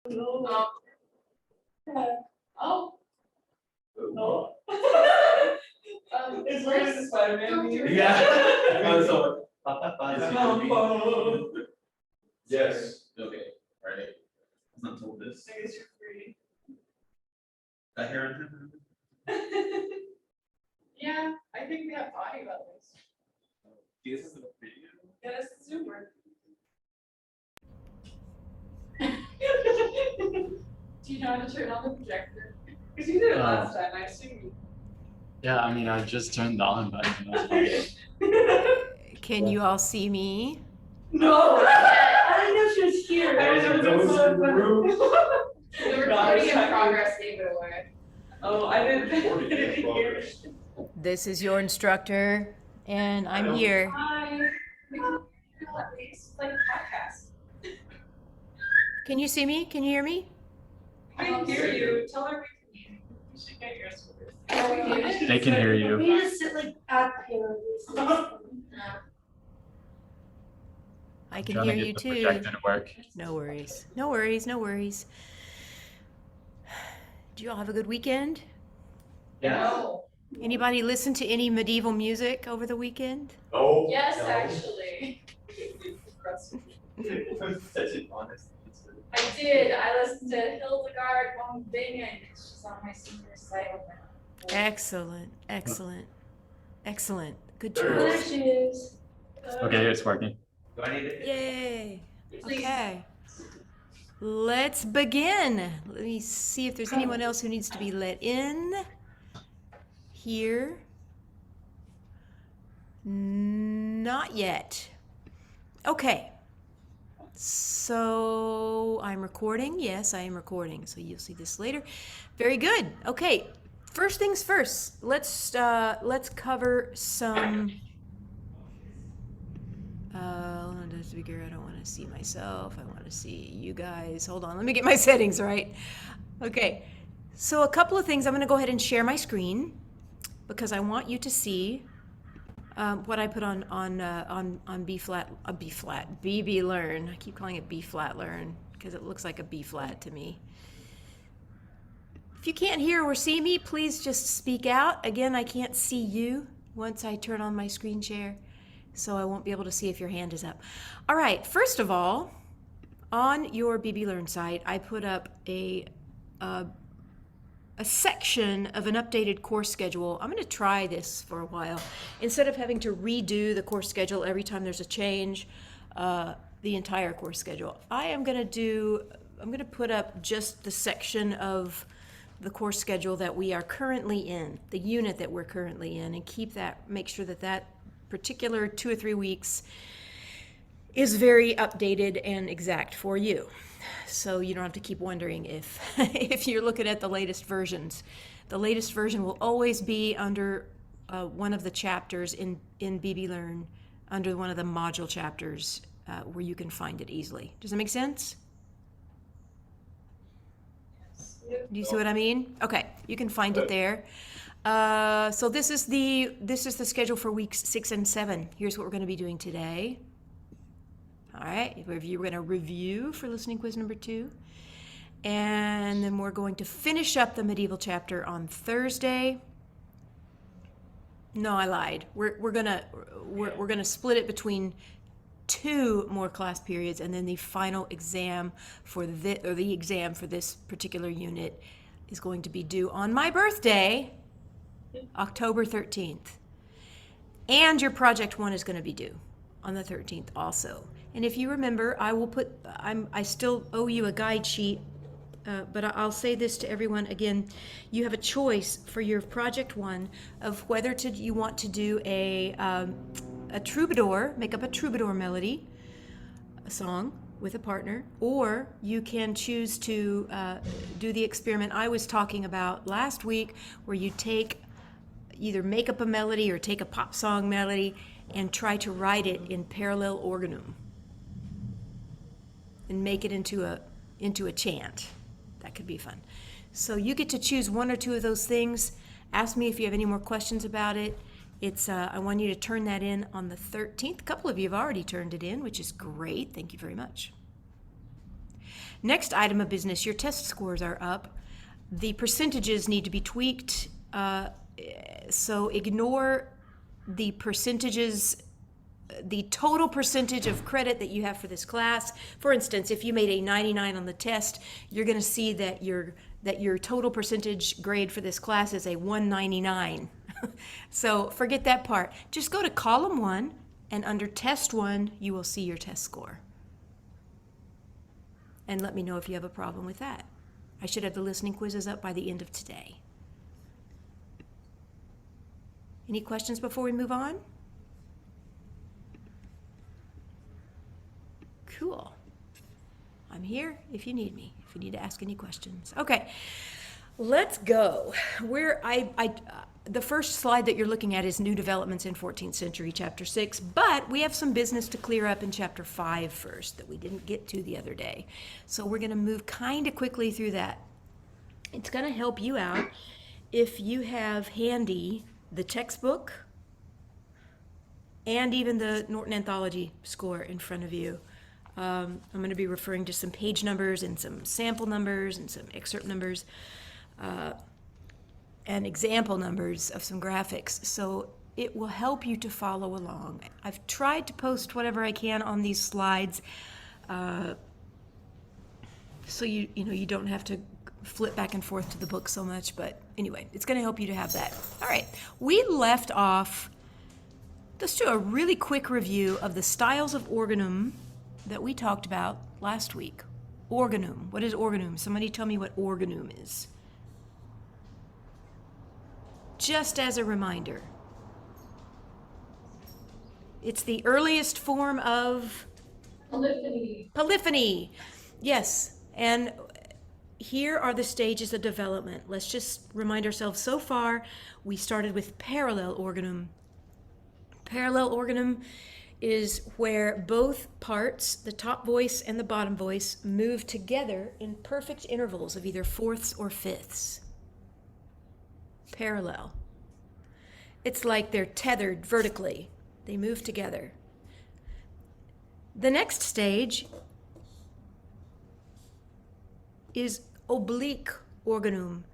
No. Oh. No. It's weird as a Spider-Man meme. Yeah. So, Yes. okay, right. It's not told this. I guess you're free. That hair on him. Yeah, I think we have audio about this. This is a video. Yeah, that's the Zoomer. Do you know how to turn on the projector? Because you did it last time, I assume you. Yeah, I mean, I just turned the on button. Can you all see me? No! I didn't know she was here. There's those in the room. The recording in progress gave it away. Oh, I didn't hear. Progress. This is your instructor, and I'm here. Hi. We can do at least like a podcast. Can you see me? Can you hear me? I can hear you. Tell her we can. You should get yours first. Oh, we can. They can hear you. We just sit like up here. I can Trying to hear get you the too. projector to work. No worries. No worries. No worries. Do you all have a good weekend? No. Anybody listen to any medieval music over the weekend? Oh. Yes, no. actually. Such an honest answer. I did. I listened to Hildegard von Bingen. She's on my senior recital now. Excellent. Excellent. Excellent. Good There There choice. she is. Okay, it's working. Do I need it? Yay. Please. Okay. Let's begin. Let me see if there's anyone else who needs to be let in. Here. Not yet. Okay. So I'm recording. Yes, I am recording. So you'll see this later. Very good. Okay. First things first. Let's cover some. I don't want to see myself. I want to see you guys. Hold on. Let me get my settings right. Okay. So a couple of things. I'm going to go ahead and share my screen because I want you to see what I put on B flat, BB Learn. I keep calling it B flat Learn because it looks like a B flat to me. If you can't hear or see me, please just speak out. Again, I can't see you once I turn on my screen share, so I won't be able to see if your hand is up. All right, first of all, on your BB Learn site, I put up a section of an updated course schedule. I'm going to try this for a while. Instead of having to redo the course schedule every time there's a change, the entire course schedule, I'm going to put up just the section of the course schedule that we are currently in, the unit that we're currently in, and make sure that particular 2 or 3 weeks is very updated and exact for you. So you don't have to keep wondering if you're looking at the latest versions. The latest version will always be under one of the chapters in BB Learn, under one of the module chapters where you can find it easily. Does that make sense? Do you see what I mean? Okay, you can find it there. So this is the schedule for weeks 6 and 7. Here's what we're going to be doing today. All right, we're going to review for listening quiz number 2, and then we're going to finish up the medieval chapter on Thursday. No, I lied. We're gonna split it between 2 more class periods, and then the final exam for the exam for this particular unit is going to be due on my birthday, October 13th. And your project 1 is going to be due on the 13th also. And if you remember, I still owe you a guide sheet, but I'll say this to everyone again. You have a choice for your project 1 of whether you want to do a troubadour, make up a troubadour melody, a song with a partner, or you can choose to do the experiment I was talking about last week, where you either make up a melody or take a pop song melody and try to write it in parallel organum and make it into a chant. That could be fun. So you get to choose 1 or 2 of those things. Ask me if you have any more questions about it. I want you to turn that in on the 13th. A couple of you have already turned it in, which is great. Thank you very much. Next item of business, your test scores are up. The percentages need to be tweaked, so ignore the percentages, the total percentage of credit that you have for this class. For instance, if you made a 99 on the test, you're going to see that your total percentage grade for this class is a 199. So forget that part. Just go to column 1, and under test 1, you will see your test score. And let me know if you have a problem with that. I should have the listening quizzes up by the end of today. Any questions before we move on? Cool. I'm here if you need me, if you need to ask any questions. Okay, let's go. The first slide that you're looking at is New Developments in 14th Century, Chapter 6, but we have some business to clear up in Chapter 5 first that we didn't get to the other day. So we're going to move kind of quickly through that. It's going to help you out if you have handy the textbook and even the Norton Anthology score in front of you. I'm going to be referring to some page numbers and some sample numbers and some excerpt numbers and example numbers of some graphics. So it will help you to follow along. I've tried to post whatever I can on these slides so you don't have to flip back and forth to the book so much, but anyway, it's going to help you to have that. All right, we left off, let's do a really quick review of the styles of organum that we talked about last week. Organum, what is organum? Somebody tell me what organum is. Just as a reminder, it's the earliest form of polyphony. Yes, and here are the stages of development. Let's just remind ourselves, so far we started with parallel organum. Parallel organum is where both parts, the top voice and the bottom voice, move together in perfect intervals of either fourths or fifths. Parallel. It's like they're tethered vertically. They move together. The next stage is oblique organum.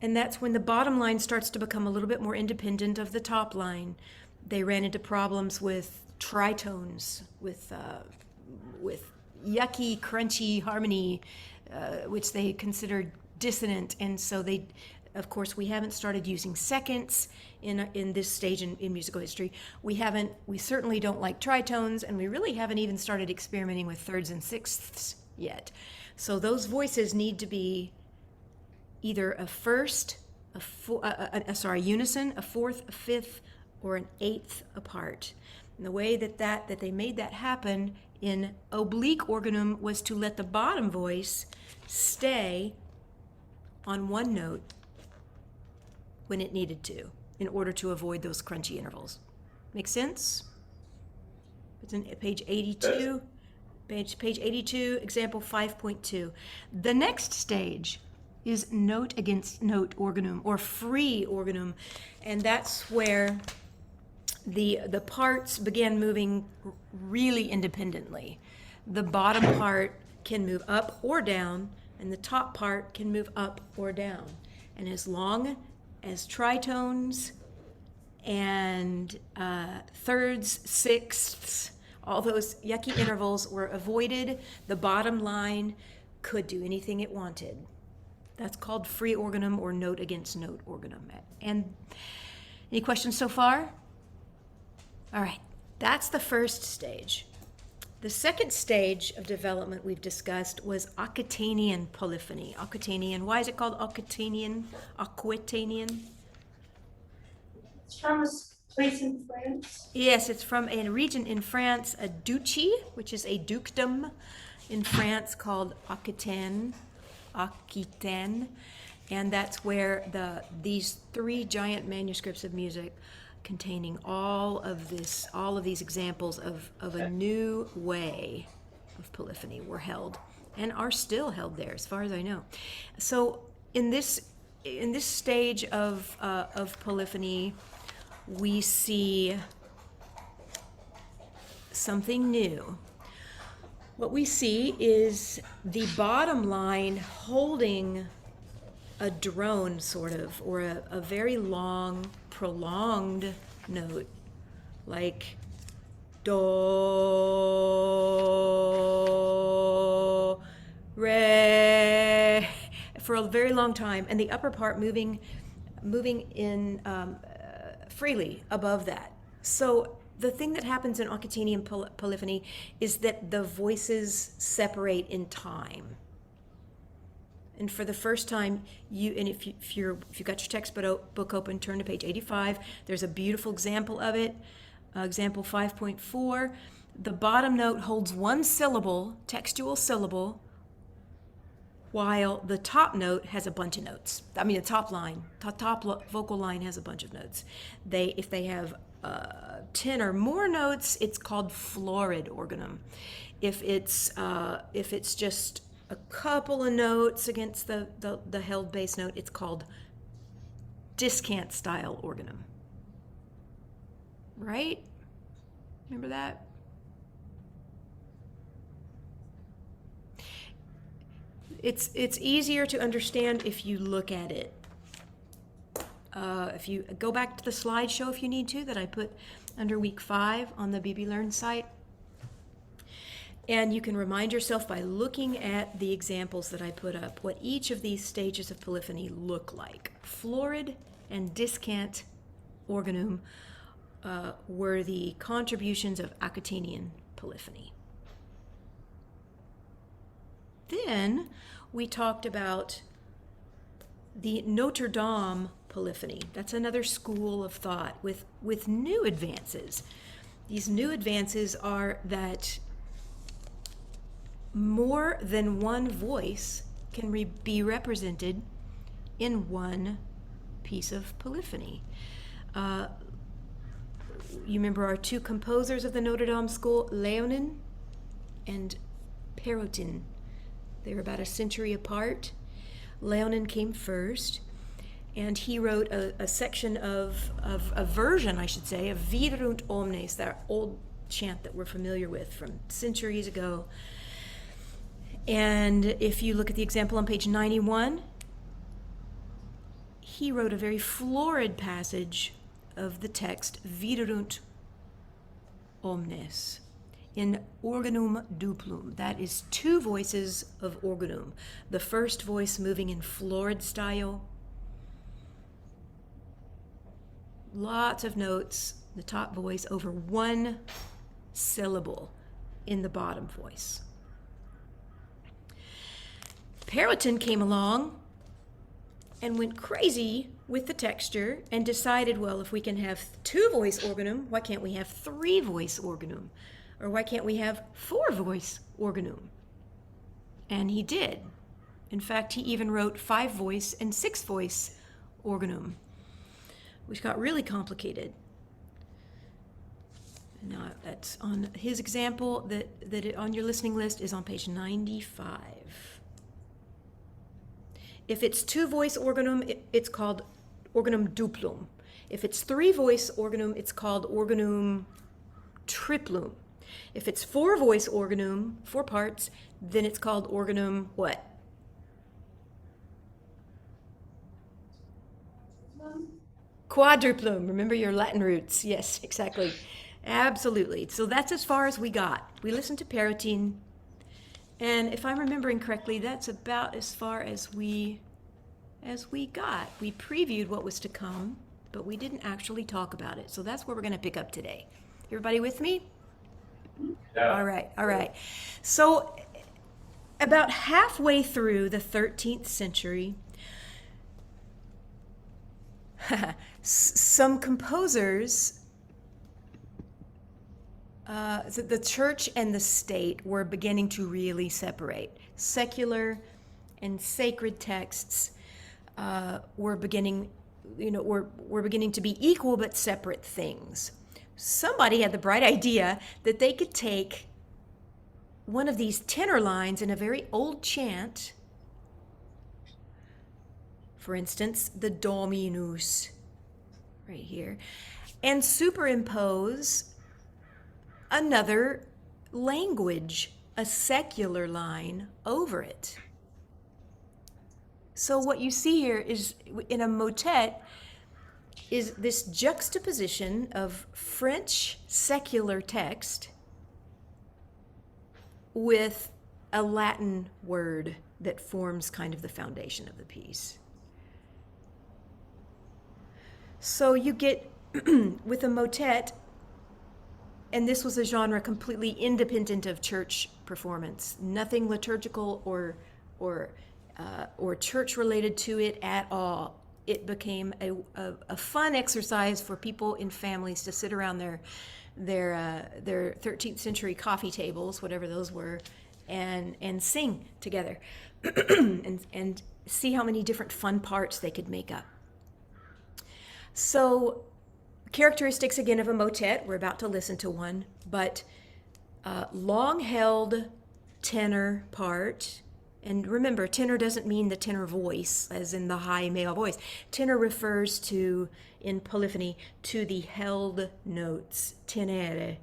And that's when the bottom line starts to become a little bit more independent of the top line. They ran into problems with tritones, with yucky, crunchy harmony, which they considered dissonant. And so of course, we haven't started using seconds in this stage in musical history. We certainly don't like tritones, and we really haven't even started experimenting with thirds and sixths yet. So those voices need to be either a first, unison, a fourth, a fifth, or an eighth apart. And the way that they made that happen in oblique organum was to let the bottom voice stay on one note when it needed to, in order to avoid those crunchy intervals. Make sense? It's in page 82. Page 82, example 5.2. The next stage is note against note organum, or free organum, and that's where the parts began moving really independently. The bottom part can move up or down, and the top part can move up or down. And as long as tritones and thirds, sixths, all those yucky intervals were avoided, the bottom line could do anything it wanted. That's called free organum, or note against note organum. And any questions so far? All right, that's the first stage. The second stage of development we've discussed was Aquitanian polyphony. Aquitanian, why is it called Aquitanian? Aquitanian? It's from a place in France. Yes, it's from a region in France, a duchy, which is a dukedom in France called Aquitaine, and that's where these three giant manuscripts of music containing all of these examples of a new way of polyphony were held, and are still held there, as far as I know. So in this stage of polyphony, we see something new. what we see is the bottom line holding a drone, sort of, or a very long, prolonged note, like do, re, for a very long time, and the upper part moving in freely above that. So the thing that happens in Aquitanian polyphony is that the voices separate in time. And for the first time, if you've got your textbook open, turn to page 85. There's a beautiful example of it, example 5.4. The bottom note holds one syllable, textual syllable, while the top note has a bunch of notes. I mean, the top vocal line has a bunch of notes. If they have 10 or more notes, it's called florid organum. If it's just a couple of notes against the held bass note, it's called discant style organum. Right? Remember that? It's easier to understand if you look at it. If you go back to the slideshow if you need to, that I put under week 5 on the BB Learn site. And you can remind yourself by looking at the examples that I put up what each of these stages of polyphony look like. Florid and discant organum were the contributions of Aquitanian polyphony. Then we talked about the Notre Dame polyphony. That's another school of thought with new advances. These new advances are that more than one voice can be represented in one piece of polyphony. You remember our two composers of the Notre Dame school, Léonin and Pérotin. They were about a century apart. Léonin came first, and he wrote a section of a version, I should say, of Viderunt Omnes, that old chant that we're familiar with from centuries ago. And if you look at the example on page 91, he wrote a very florid passage of the text Viderunt Omnes in organum duplum. That is two voices of organum. The first voice moving in florid style. Lots of notes, the top voice over one syllable in the bottom voice. Pérotin came along and went crazy with the texture and decided, well, if we can have two voice organum, why can't we have three voice organum? Or why can't we have four voice organum? And he did. In fact, he even wrote 5 voice and 6 voice organum, which got really complicated. Now, that's on his example that on your listening list is on page 95. If it's 2 voice organum, it's called organum duplum. If it's 3 voice organum, it's called organum triplum. If it's 4 voice organum, 4 parts, then it's called organum what? Quadruplum. Remember your Latin roots. Yes, exactly. Absolutely. So that's as far as we got. We listened to Pérotin, and if I'm remembering correctly, that's about as far as we got. We previewed what was to come, but we didn't actually talk about it. So that's where we're going to pick up today. Everybody with me? Yeah. All right. So about halfway through the 13th century, some composers, the church and the state were beginning to really separate. Secular and sacred texts were beginning to be equal but separate things. Somebody had the bright idea that they could take one of these tenor lines in a very old chant, for instance, the Dominus, right here, and superimpose another language, a secular line over it. So what you see here is in a motet is this juxtaposition of French secular text with a Latin word that forms kind of the foundation of the piece. So you get with a motet, and this was a genre completely independent of church performance, nothing liturgical or church related to it at all. It became a fun exercise for people in families to sit around their 13th century coffee tables, whatever those were, and sing together and see how many different fun parts they could make up. So characteristics again of a motet, we're about to listen to one, but long-held tenor part. And remember, tenor doesn't mean the tenor voice, as in the high male voice. Tenor refers to, in polyphony, to the held notes. Tenere,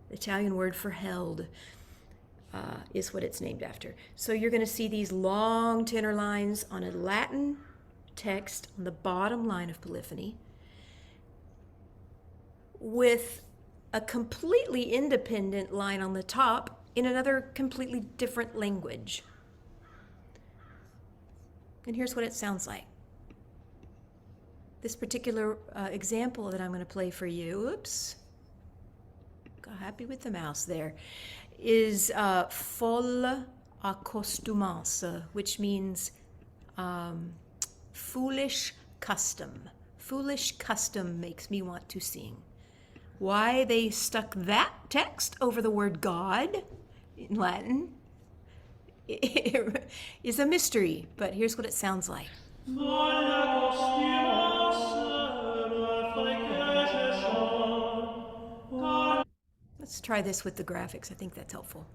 the Italian word for held, is what it's named after. So you're going to see these long tenor lines on a Latin text on the bottom line of polyphony, with a completely independent line on the top in another completely different language. And here's what it sounds like. This particular example that I'm going to play for you, oops, got happy with the mouse there, is folle accoutumance, which means foolish custom. Foolish custom makes me want to sing. Why they stuck that text over the word God in Latin is a mystery, but here's what it sounds like. Let's try this with the graphics. I think that's helpful.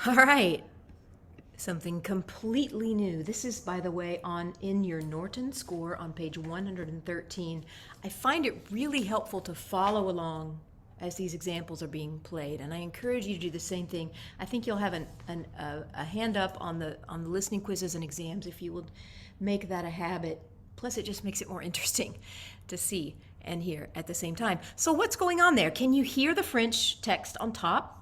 All right, something completely new. This is, by the way, in your Norton score on page 113. I find it really helpful to follow along as these examples are being played, and I encourage you to do the same thing. I think you'll have a hand up on the listening quizzes and exams if you would make that a habit. Plus, it just makes it more interesting to see and hear at the same time. So what's going on there? Can you hear the French text on top?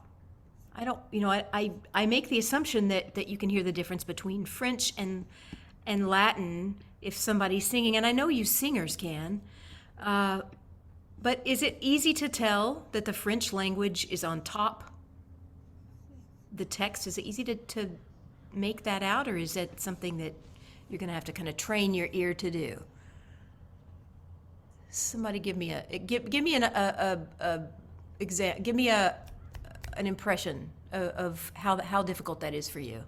I don't, you know, I make the assumption that you can hear the difference between French and Latin if somebody's singing, and I know you singers can. But is it easy to tell that the French language is on top? The text, is it easy to make that out, or is that something that you're going to have to kind of train your ear to do? Somebody give me an impression of how difficult that is for you.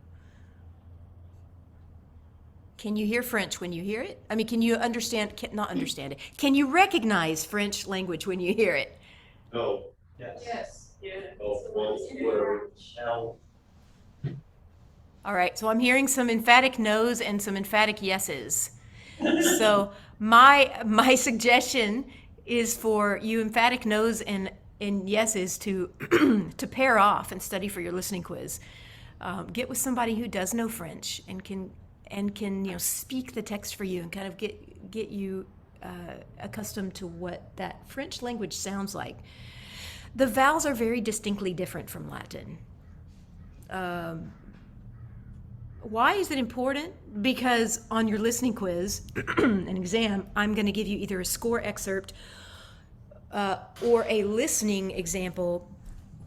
Can you hear French when you hear it? I mean, can you understand, not understand it, can you recognize French language when you hear it? No. Yes. Yes. Yeah. Oh, well, whatever. L. All right, so I'm hearing some emphatic no's and some emphatic yeses. So my suggestion is for you emphatic no's and yeses to to pair off and study for your listening quiz. Get with somebody who does know French and can speak the text for you and kind of get you accustomed to what that French language sounds like. The vowels are very distinctly different from Latin. Why is it important? Because on your listening quiz, an exam, I'm going to give you either a score excerpt or a listening example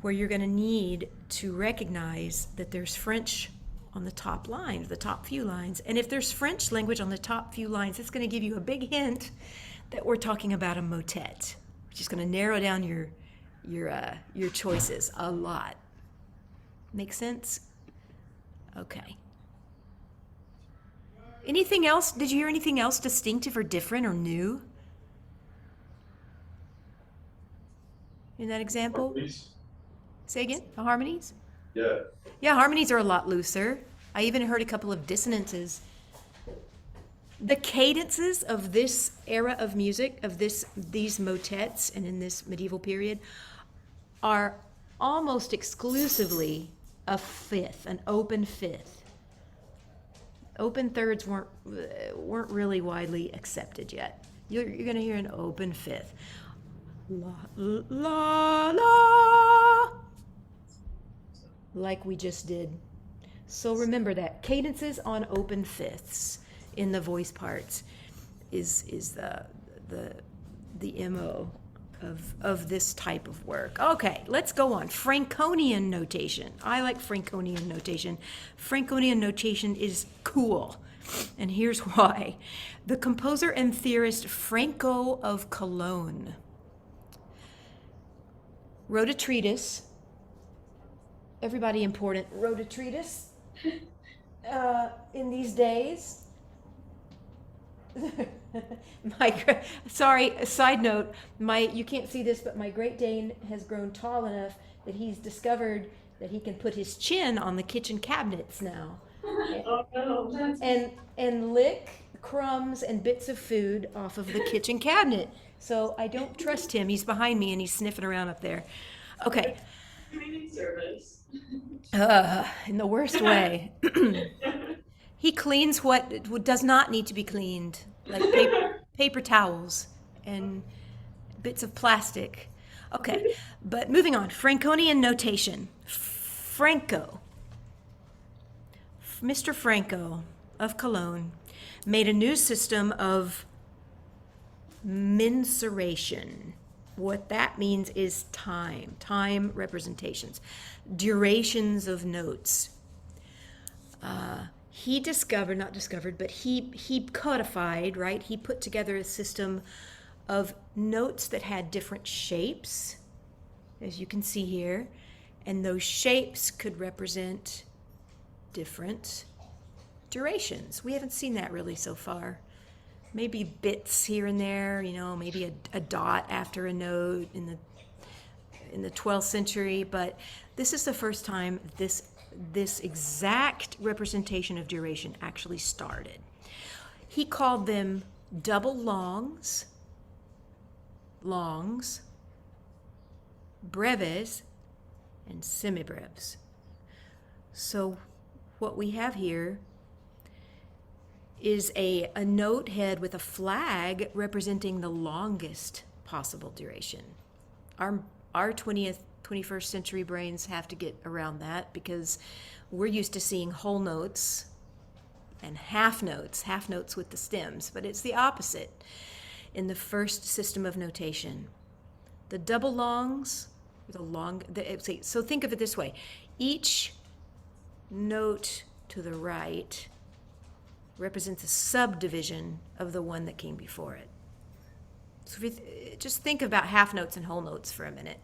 where you're going to need to recognize that there's French on the top lines, the top few lines. And if there's French language on the top few lines, it's going to give you a big hint that we're talking about a motet, which is going to narrow down your choices a lot. Make sense? Okay. Anything else? Did you hear anything else distinctive or different or new in that example? Please. Say again? The harmonies? Yeah. Yeah, harmonies are a lot looser. I even heard a couple of dissonances. The cadences of this era of music, of these motets and in this medieval period, are almost exclusively a fifth, an open fifth. Open thirds weren't really widely accepted yet. You're going to hear an open fifth. La, la, la, like we just did. So remember that cadences on open fifths in the voice parts is the MO of this type of work. Okay, let's go on. Franconian notation. I like Franconian notation. Franconian notation is cool, and here's why. The composer and theorist Franco of Cologne wrote a treatise. Everybody important wrote a treatise in these days. Sorry, a side note, you can't see this, but my Great Dane has grown tall enough that he's discovered that he can put his chin on the kitchen cabinets now. Oh, no. And lick crumbs and bits of food off of the kitchen cabinet. So I don't trust him. He's behind me and he's sniffing around up there. Okay. Cleaning service. In the worst way. He cleans what does not need to be cleaned, like paper towels and bits of plastic. Okay, but moving on. Franconian notation. Franco, Mr. Franco of Cologne, made a new system of mensuration. What that means is time representations, durations of notes. He codified, right? He put together a system of notes that had different shapes, as you can see here, and those shapes could represent different durations. We haven't seen that really so far. Maybe bits here and there, maybe a dot after a note in the 12th century, but this is the first time this exact representation of duration actually started. He called them double longs, breves, and semibreves. So what we have here is a note head with a flag representing the longest possible duration. Our 20th 21st century brains have to get around that because we're used to seeing whole notes and half notes with the stems, but it's the opposite in the first system of notation. The double longs, so think of it this way. Each note to the right represents a subdivision of the one that came before it. So if you just think about half notes and whole notes for a minute.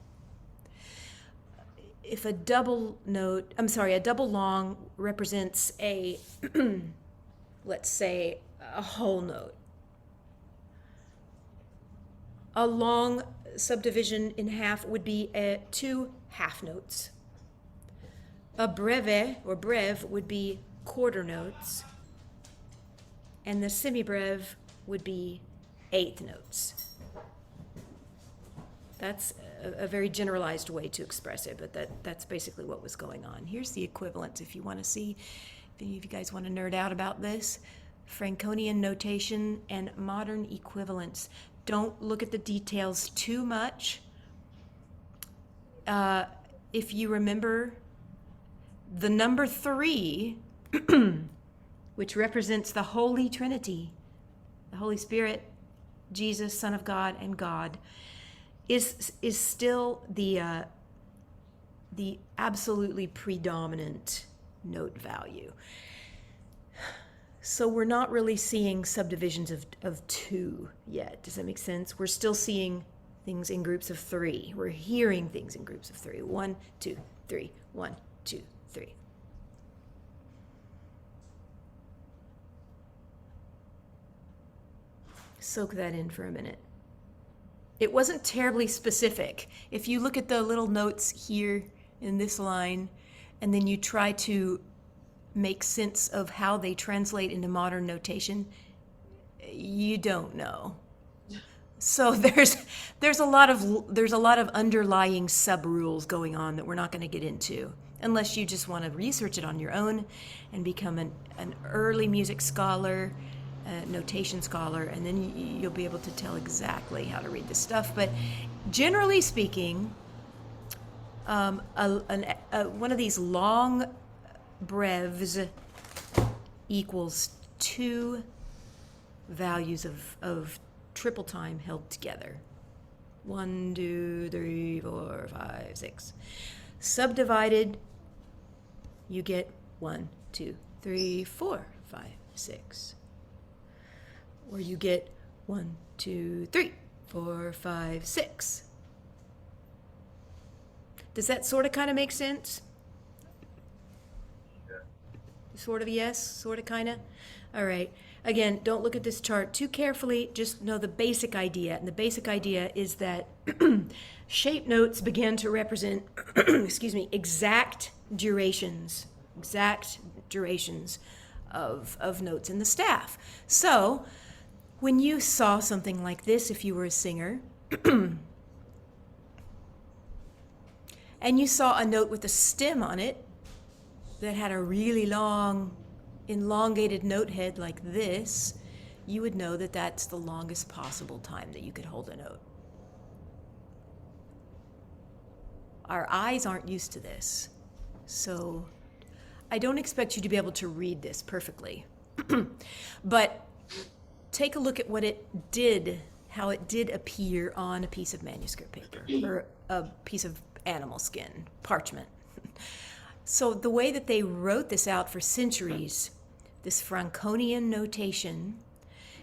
If a double long represents a, let's say, a whole note. A long subdivision in half would be 2 half notes. A breve or breve would be quarter notes, and the semibreve would be eighth notes. That's a very generalized way to express it, but that's basically what was going on. Here's the equivalents if you want to see, if any of you guys want to nerd out about this. Franconian notation and modern equivalents. Don't look at the details too much. If you remember the number 3, which represents the Holy Trinity, the Holy Spirit, Jesus, Son of God, and God, is still the absolutely predominant note value. So we're not really seeing subdivisions of 2 yet. Does that make sense? We're still seeing things in groups of 3. We're hearing things in groups of 3. 1, 2, 3. 1, 2, 3. Soak that in for a minute. It wasn't terribly specific. If you look at the little notes here in this line, and then you try to make sense of how they translate into modern notation, you don't know. So there's a lot of underlying sub rules going on that we're not going to get into unless you just want to research it on your own and become an early music scholar, notation scholar, and then you'll be able to tell exactly how to read this stuff. But generally speaking, one of these long breves equals 2 values of triple time held together. 1, 2, 3, 4, 5, 6. Subdivided, you get 1, 2, 3, 4, 5, 6. Or you get 1, 2, 3, 4, 5, 6. Does that sort of kind of make sense? Yeah. Sort of yes, sort of kind of? All right. Again, don't look at this chart too carefully. Just know the basic idea. And the basic idea is that shape notes began to represent, exact durations of notes in the staff. So when you saw something like this, if you were a singer, and you saw a note with a stem on it that had a really long, elongated note head like this, you would know that that's the longest possible time that you could hold a note. Our eyes aren't used to this, so I don't expect you to be able to read this perfectly. But take a look at what it did, how it did appear on a piece of manuscript paper or a piece of animal skin, parchment. So the way that they wrote this out for centuries, this Franconian notation,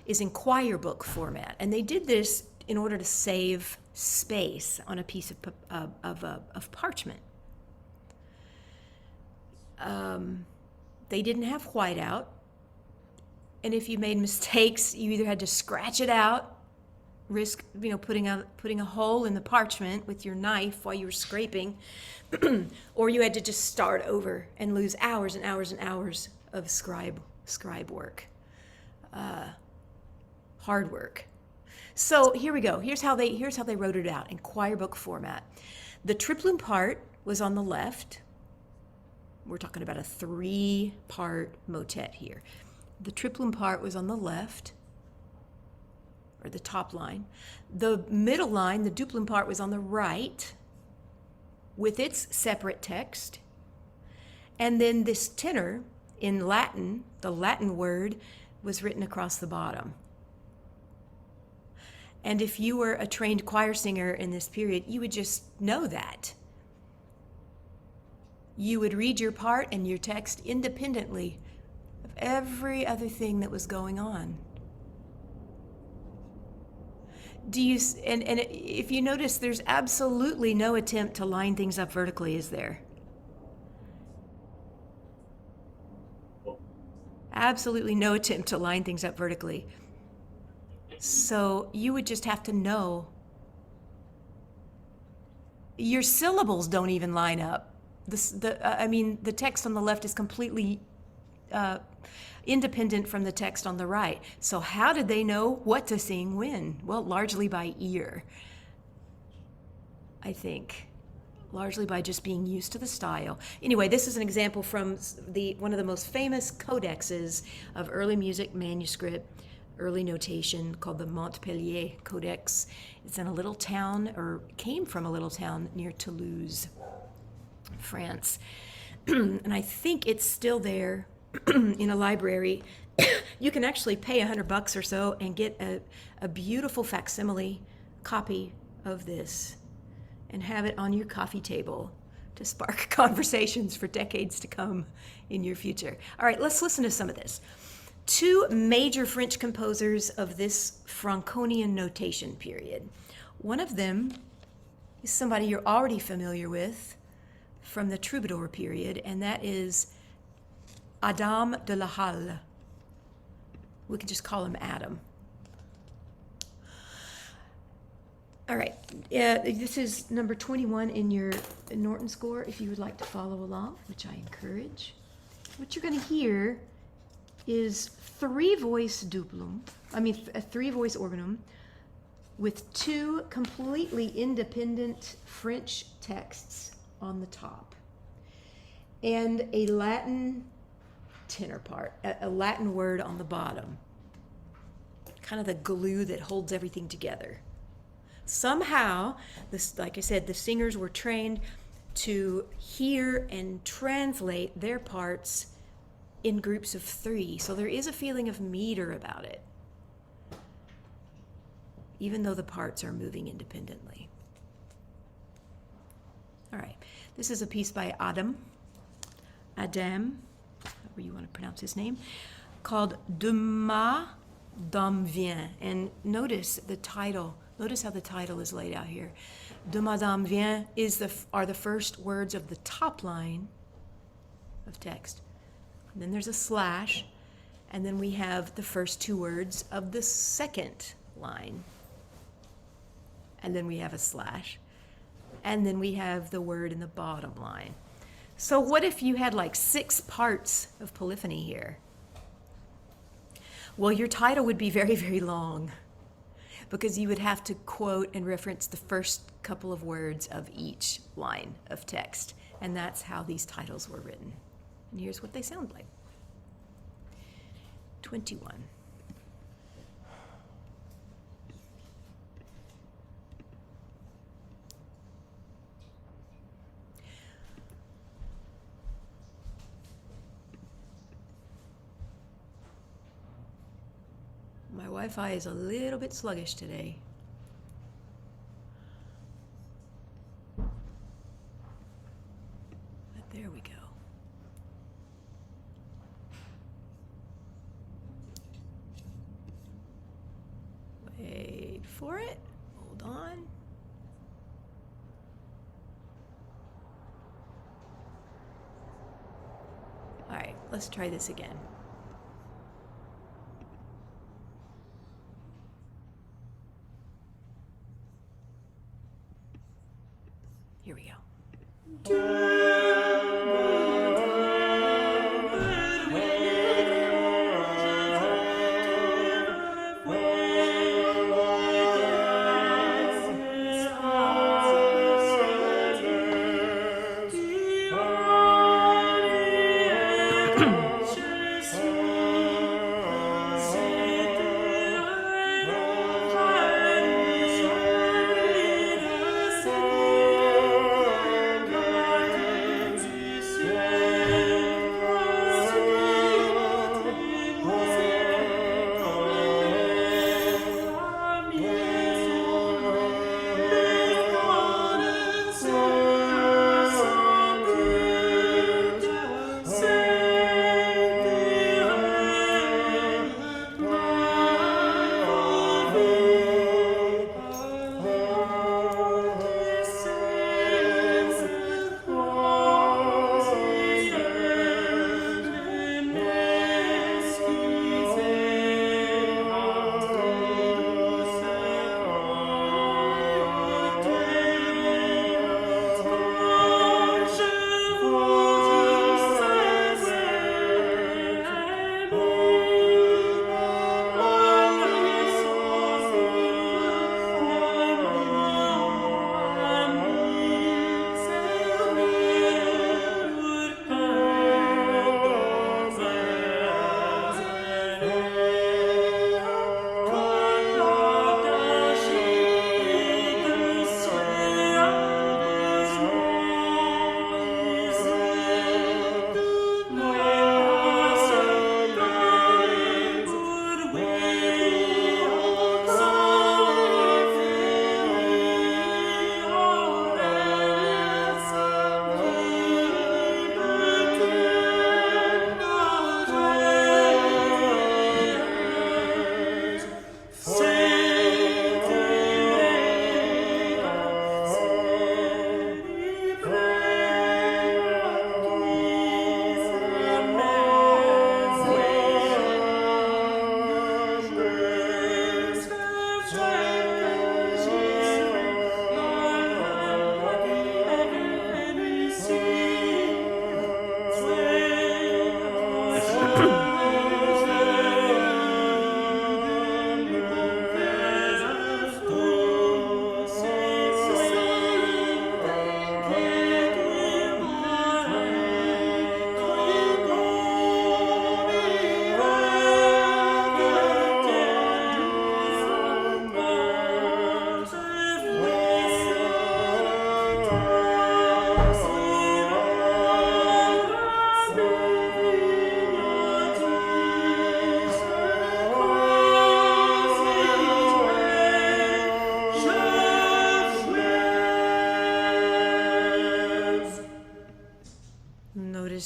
is in choir book format. And they did this in order to save space on a piece of parchment. They didn't have whiteout. And if you made mistakes, you either had to scratch it out, risk putting a hole in the parchment with your knife while you were scraping, or you had to just start over and lose hours and hours and hours of scribe work, hard work. So here we go. Here's how they wrote it out in choir book format. The triplum part was on the left. We're talking about a 3-part motet here. The triplum part was on the left, or the top line. The middle line, the duplum part, was on the right. with its separate text. And then this tenor in Latin, the Latin word, was written across the bottom. And if you were a trained choir singer in this period, you would just know that. You would read your part and your text independently of every other thing that was going on. And if you notice, there's absolutely no attempt to line things up vertically, is there? Absolutely no attempt to line things up vertically. So you would just have to know. Your syllables don't even line up. The text on the left is completely independent from the text on the right. So how did they know what to sing when? Well, largely by ear, I think. Largely by just being used to the style. Anyway, this is an example from one of the most famous codexes of early music manuscript, early notation, called the Montpellier Codex. It's in a little town, or came from a little town near Toulouse, France. And I think it's still there in a library. You can actually pay $100 or so and get a beautiful facsimile copy of this and have it on your coffee table to spark conversations for decades to come in your future. All right, let's listen to some of this. Two major French composers of this Franconian notation period. One of them is somebody you're already familiar with from the Troubadour period, and that is Adam de la Halle. We can just call him Adam. All right, this is number 21 in your Norton score, if you would like to follow along, which I encourage. What you're going to hear is a three-voice organum with two completely independent French texts on the top and a Latin tenor part, a Latin word on the bottom, kind of the glue that holds everything together. Somehow, like I said, the singers were trained to hear and translate their parts in groups of three. So there is a feeling of meter about it, even though the parts are moving independently. All right, this is a piece by Adam, however you want to pronounce his name, called De ma dame vient. And notice the title. Notice how the title is laid out here. De ma dame vient are the first words of the top line of text. And then there's a slash, and then we have the first two words of the second line. And then we have a slash. And then we have the word in the bottom line. So what if you had like 6 parts of polyphony here? Well, your title would be very, very long, because you would have to quote and reference the first couple of words of each line of text. And that's how these titles were written. And here's what they sound like. 21. My Wi-Fi is a little bit sluggish today. But there we go. Wait for it. Hold on. All right, let's try this again. Here we go.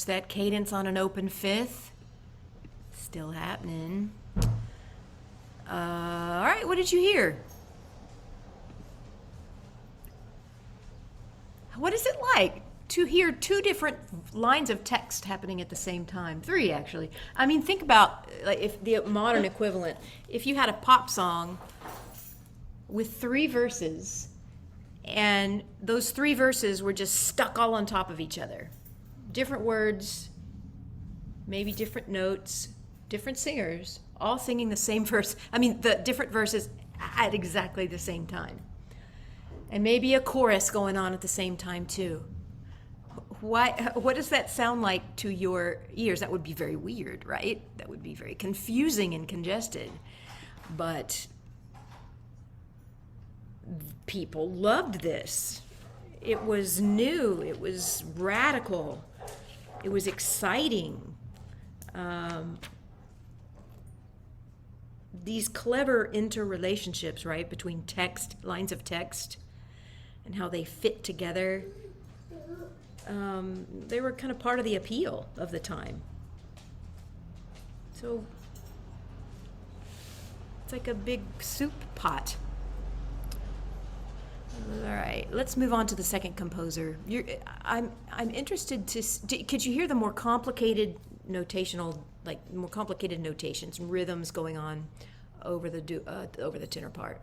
Notice that cadence on an open fifth. Still happening. All right, what did you hear? What is it like to hear two different lines of text happening at the same time? Three, actually. I mean, think about like if the modern equivalent. If you had a pop song with three verses, and those three verses were just stuck all on top of each other. Different words, maybe different notes, different singers, all singing the same verse. I mean, the different verses at exactly the same time. And maybe a chorus going on at the same time, too. What does that sound like to your ears? That would be very weird, right? That would be very confusing and congested. But people loved this. It was new. It was radical. It was exciting. These clever interrelationships, right, between text, lines of text, and how they fit together, they were kind of part of the appeal of the time. So it's like a big soup pot. All right, let's move on to the second composer. I'm interested to. Could you hear the more complicated notational, like more complicated notations, rhythms going on over the tenor part?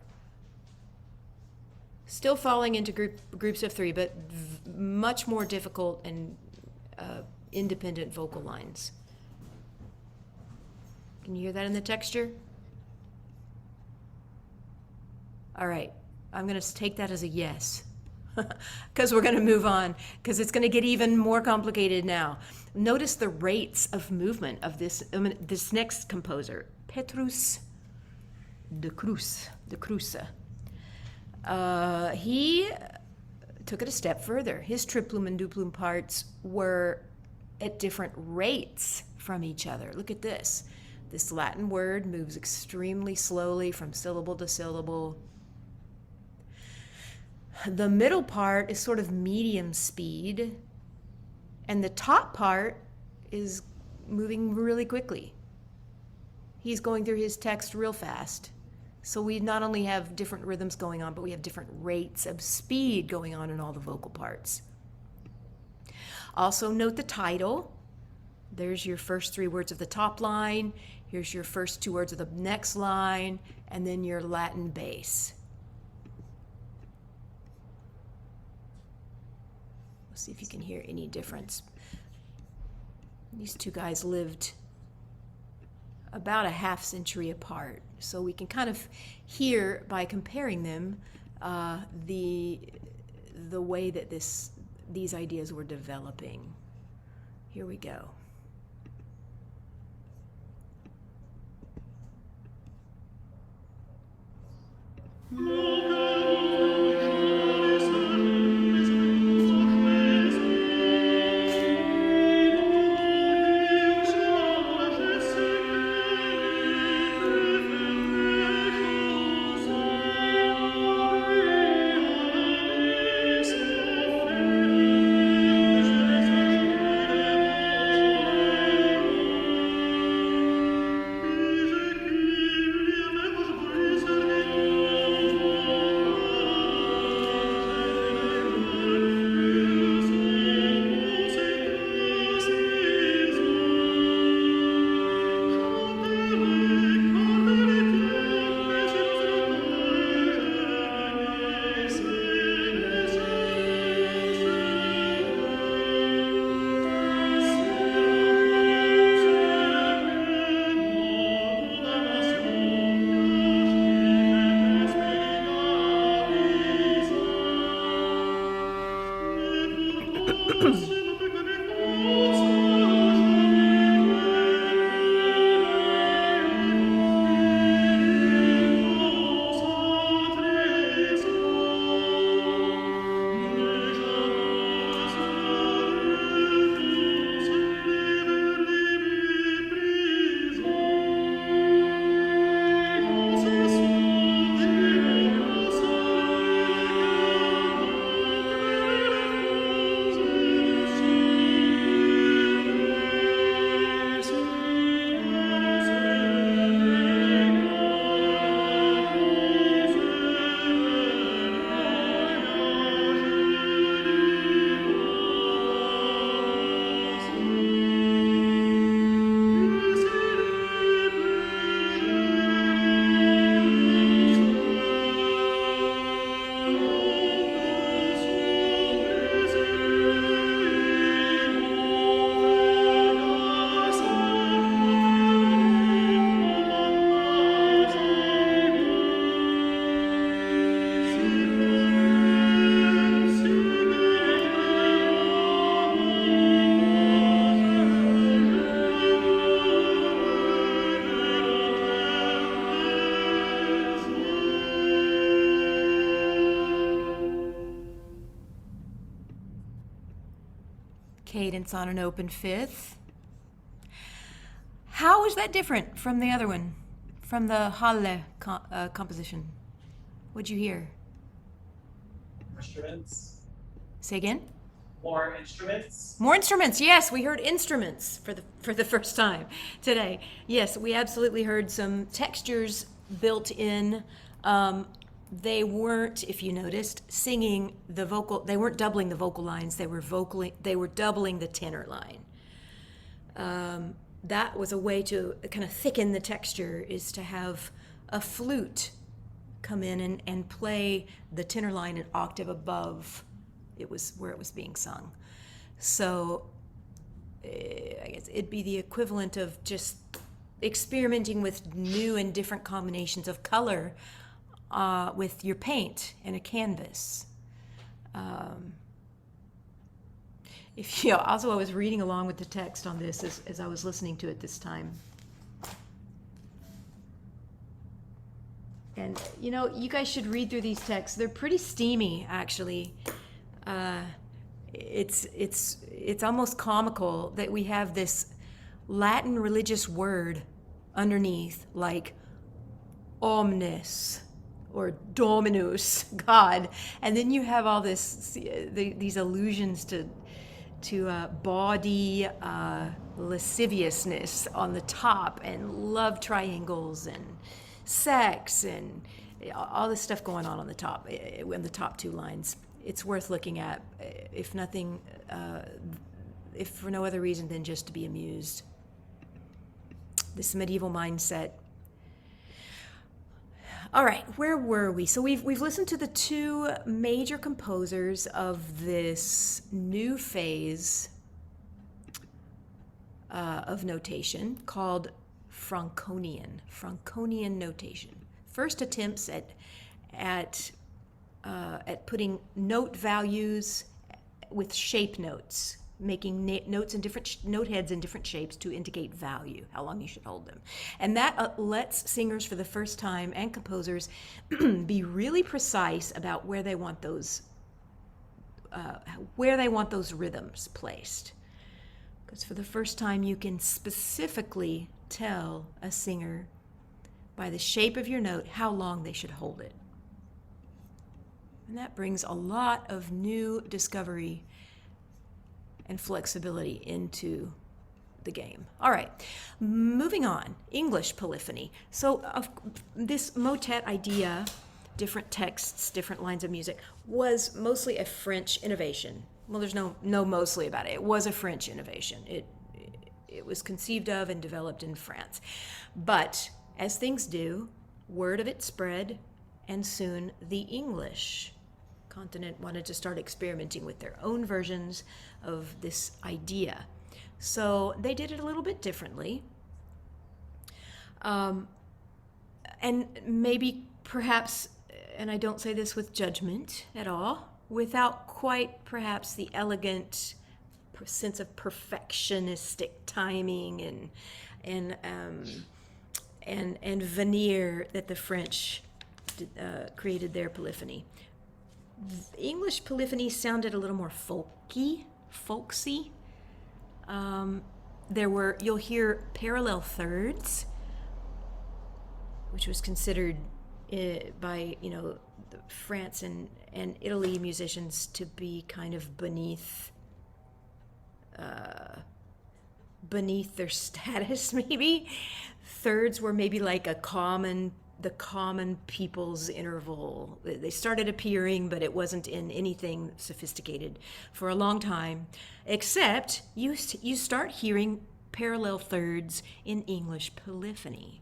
Still falling into groups of three, but much more difficult and independent vocal lines. Can you hear that in the texture? All right. I'm going to take that as a yes, because we're going to move on, because it's going to get even more complicated now. Notice the rates of movement of this next composer, Petrus de Cruz. He took it a step further. His triplum and duplum parts were at different rates from each other. Look at this. This Latin word moves extremely slowly from syllable to syllable. The middle part is sort of medium speed, and the top part is moving really quickly. He's going through his text real fast. So we not only have different rhythms going on, but we have different rates of speed going on in all the vocal parts. Also note the title. There's your first three words of the top line. Here's your first two words of the next line, and then your Latin base. See if you can hear any difference. These two guys lived about a half century apart, so we can kind of hear by comparing them the way that these ideas were developing. Here we go. cadence on an open fifth. How is that different from the other one, from the Halle composition? What'd you hear? Instruments, Say again? more instruments. More instruments. Yes, we heard instruments for the first time today. Yes, we absolutely heard some textures built in. They weren't, if you noticed, singing the vocal. They weren't doubling the vocal lines. They were doubling the tenor line. That was a way to kind of thicken the texture, is to have a flute come in and play the tenor line an octave above it was where it was being sung. So I guess it'd be the equivalent of just experimenting with new and different combinations of color with your paint and a canvas. Also, I was reading along with the text on this as I was listening to it this time. And, you guys should read through these texts. They're pretty steamy, actually. It's almost comical that we have this Latin religious word underneath, like omnis or dominus, God, and then you have all these allusions to bawdy lasciviousness on the top, and love triangles and sex and all this stuff going on the top, in the top two lines. It's worth looking at, if nothing, if for no other reason than just to be amused. This medieval mindset. All right, where were we? So we've listened to the two major composers of this new phase of notation called Franconian notation. First attempts at putting note values with shape notes, making notes in different note heads in different shapes to indicate value, how long you should hold them. And that lets singers for the first time, and composers, be really precise about where they want those rhythms placed. Because for the first time, you can specifically tell a singer by the shape of your note how long they should hold it. And that brings a lot of new discovery and flexibility into the game. All right, moving on. English polyphony. So this motet idea, different texts, different lines of music, was mostly a French innovation. Well, there's no mostly about it. It was a French innovation. It was conceived of and developed in France. But as things do, word of it spread, and soon the English continent wanted to start experimenting with their own versions of this idea. So they did it a little bit differently. And maybe, perhaps, and I don't say this with judgment at all, without quite perhaps the elegant sense of perfectionistic timing and veneer that the French created their polyphony. English polyphony sounded a little more folksy. You'll hear parallel thirds, which was considered by the France and Italy musicians to be kind of beneath their status. Maybe thirds were maybe like the common people's interval. They started appearing, but it wasn't in anything sophisticated for a long time, except you start hearing parallel thirds in English polyphony.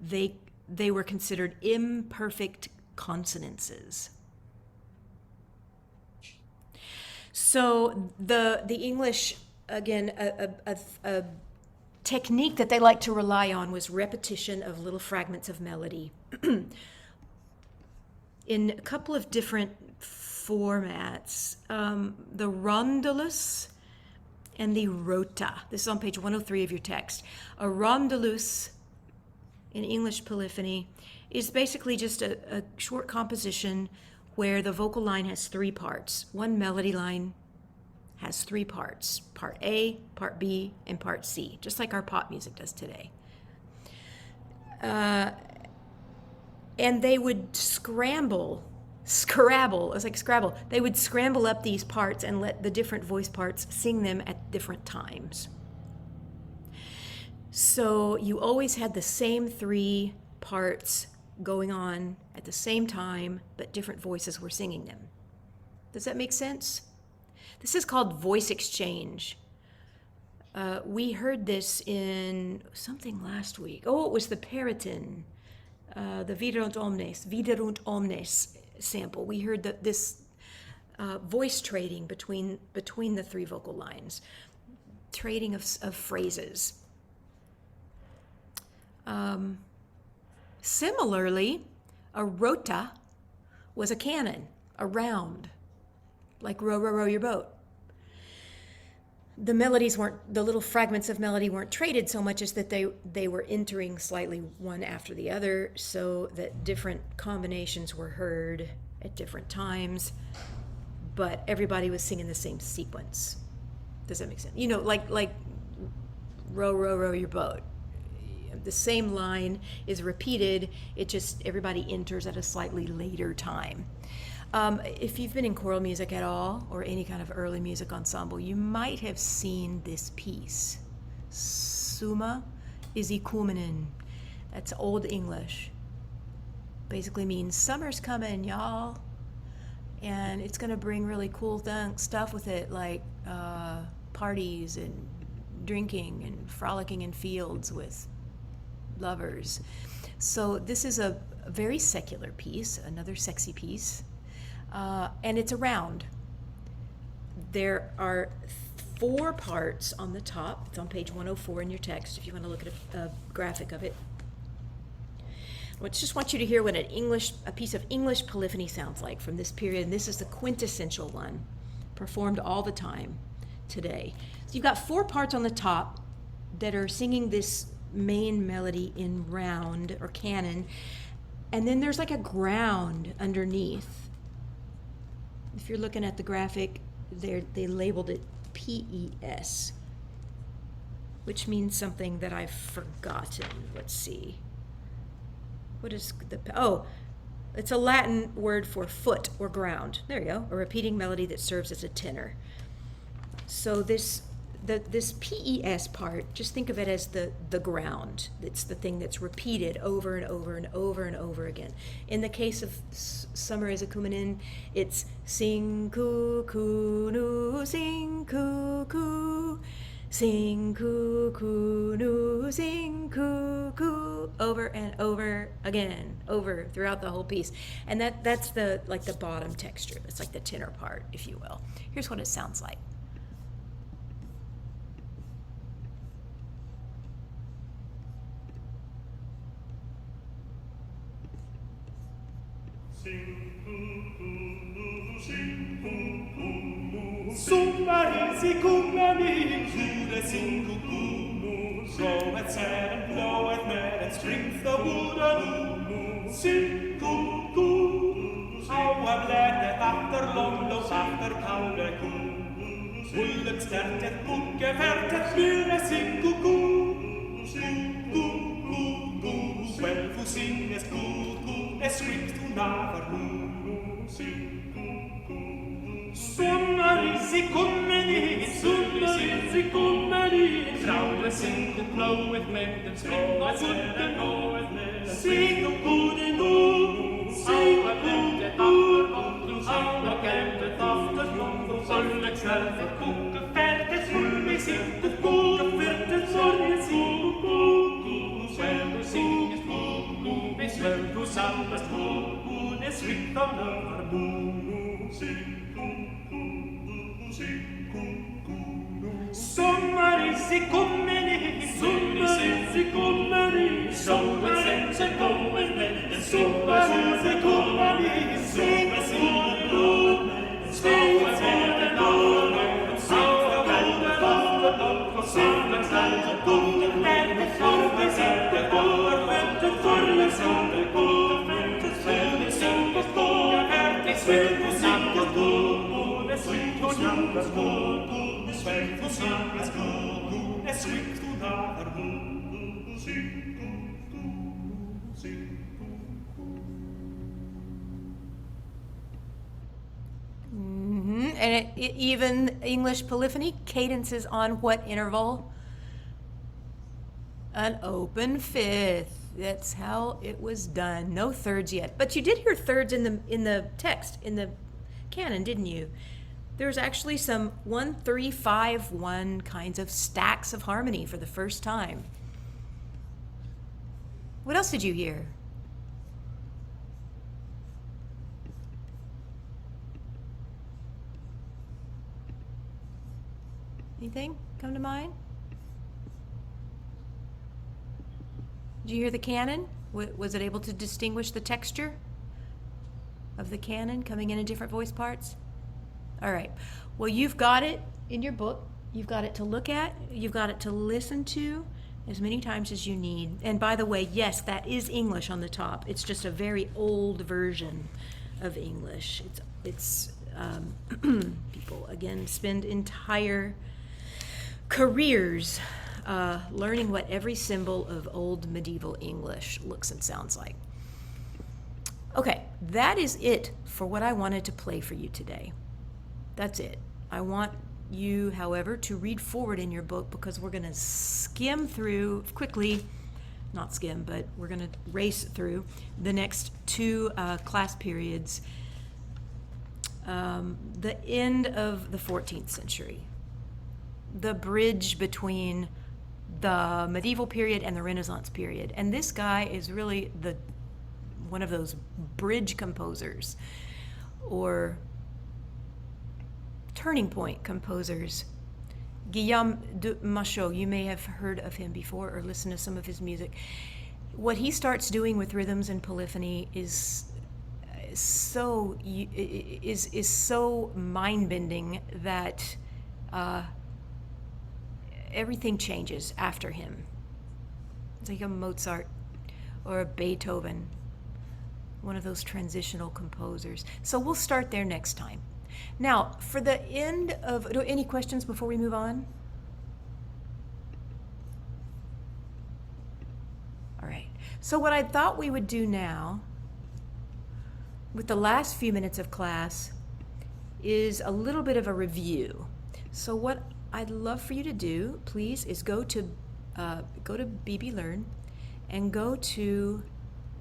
They were considered imperfect consonances. So the English, again, a technique that they like to rely on was repetition of little fragments of melody in a couple of different formats. The rondellus and the rota. This is on page 103 of your text. A rondellus in English polyphony is basically just a short composition where the vocal line has three parts. One melody line, has three parts: part A, part B, and part C, just like our pop music does today. And they would scramble, it's like Scrabble. They would scramble up these parts and let the different voice parts sing them at different times. So you always had the same three parts going on at the same time, but different voices were singing them. Does that make sense? This is called voice exchange. We heard this in something last week. Oh, it was the Periton, the Viderunt Omnes sample. We heard that this voice trading between the three vocal lines, trading of phrases. Similarly, a rota was a cannon, a round, like row, row, row your boat. The melodies the little fragments of melody weren't traded so much as that they were entering slightly one after the other, so that different combinations were heard at different times, but everybody was singing the same sequence. Does that make sense? You know, like row, row, row your boat. The same line is repeated, it just, everybody enters at a slightly later time. If you've been in choral music at all, or any kind of early music ensemble, you might have seen this piece. Summa izikumenin. That's Old English. Basically means summer's coming, y'all. And it's gonna bring really cool stuff with it, like parties and drinking and frolicking in fields with lovers. So this is a very secular piece, another sexy piece, and it's a round. There are 4 parts on the top. It's on page 104 in your text if you want to look at a graphic of it. I just want you to hear what a piece of English polyphony sounds like from this period, and this is the quintessential one, performed all the time today. So you've got 4 parts on the top that are singing this main melody in round or canon, and then there's like a ground underneath. If you're looking at the graphic, they labeled it PES, which means something that I've forgotten. Let's see. What is it's a Latin word for foot or ground. There you go, a repeating melody that serves as a tenor. So this PES part, just think of it as the ground. It's the thing that's repeated over and over and over and over again. In the case of Summer Izikumenin, it's sing cuckoo nu, sing cuckoo, sing cuckoo nu, sing cuckoo, over and over again, over throughout the whole piece. And that's the bottom texture. It's like the tenor part, if you will. Here's what it sounds like. Summa izikumenin, jude sing cuckoo, groweth sad and bloweth mad and springs the wood anew. Sing cuckoo, how I'm glad that after long loves after kalve koe, Ullet stärket mucke färtet myre sing cuckoo, sing cuckoo, well who singes cuckoo, es swift to navaroo, sing Summa izikumenin, summa izikumenin, Traude sing and bloweth med, and spring the wood and bloweth med, sing cuckoo, sing cuckoo, how gämtet after long, Ullet stärket mucke färtet myre sing cuckoo, färtet sorgen sing cuckoo, well who singes cuckoo, es well who salvas cuckoo, es swift on navaroo, sing Summa izikumenin, summa izikumenin, summa izikumenin, summa izikumenin, sing cuckoo, sing cuckoo, how gämtet after long, Ullet stärket mucke färtet myre sing cuckoo, färtet sorgen sing cuckoo, färtet sorgen sing cuckoo, färtet sorgen sing cuckoo, es sing cuckoo, Even English polyphony, cadence is on what interval? An open fifth. That's how it was done. No thirds yet. But you did hear thirds in the text, in the canon, didn't you? There's actually some 1, 3, 5, 1 kinds of stacks of harmony for the first time. What else did you hear? Anything come to mind? Did you hear the canon? Was it able to distinguish the texture of the canon coming in different voice parts? All right. Well, you've got it in your book. You've got it to look at. You've got it to listen to as many times as you need. And by the way, yes, that is English on the top. It's just a very old version of English. It's people, again, spend entire careers learning what every symbol of old medieval English looks and sounds like. Okay, that is it for what I wanted to play for you today. That's it. I want you, however, to read forward in your book because we're going to skim through quickly, not skim, but we're going to race through the next 2 class periods, the end of the 14th century, the bridge between the medieval period and the Renaissance period. And this guy is really one of those bridge composers or turning point composers. Guillaume de Machaut, you may have heard of him before or listened to some of his music. What he starts doing with rhythms and polyphony is so mind-bending that everything changes after him. It's like a Mozart or a Beethoven, one of those transitional composers. So we'll start there next time. Now, for the end of, any questions before we move on? All right. So what I thought we would do now, with the last few minutes of class, is a little bit of a review. So what I'd love for you to do, please, is go to BB Learn and go to,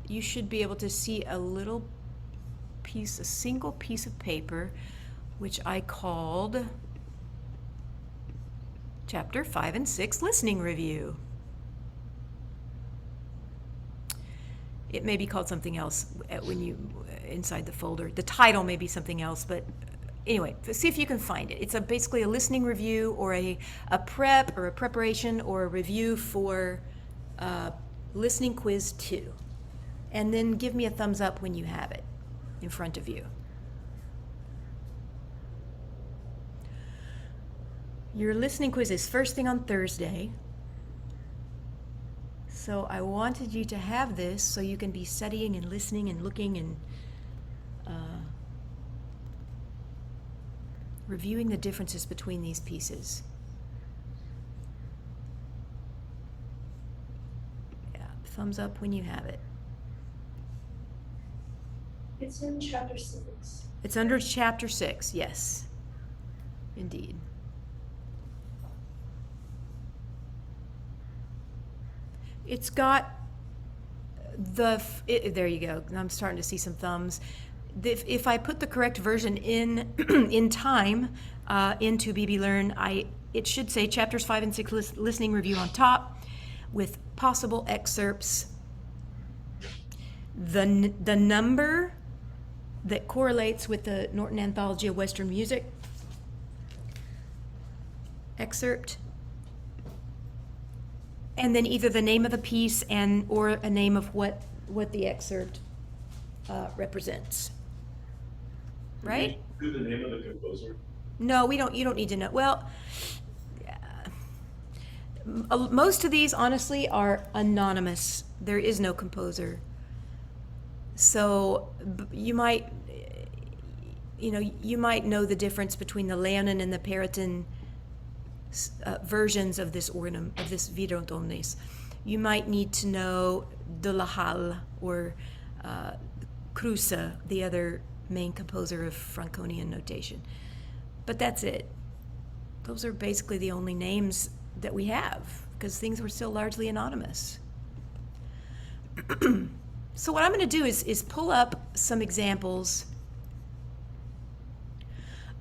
you should be able to see a little piece, a single piece of paper, which I called Chapter 5 and 6 Listening Review. It may be called something else when you inside the folder. The title may be something else, but anyway, see if you can find it. It's basically a listening review or a prep or a preparation or a review for Listening Quiz 2. And then give me a thumbs up when you have it in front of you. Your listening quiz is first thing on Thursday. So I wanted you to have this so you can be studying and listening and looking and reviewing the differences between these pieces. Yeah, thumbs up when you have it. It's in chapter 6. It's under chapter 6, yes, indeed. It's got there you go. I'm starting to see some thumbs. If I put the correct version in time into BB Learn, it should say chapters 5 and 6 listening review on top with possible excerpts. The number that correlates with the Norton Anthology of Western Music excerpt, and then either the name of the piece or a name of what the excerpt represents. Right? Do the name of the composer? No, we don't. You don't need to know. Well, most of these, honestly, are anonymous. There is no composer. So you might know the difference between the Leonin and the Periton versions of this organum, of this Vibrotones. You might need to know de la Halle or Kruse, the other main composer of Franconian notation. But that's it. Those are basically the only names that we have, because things were still largely anonymous. So what I'm going to do is pull up some examples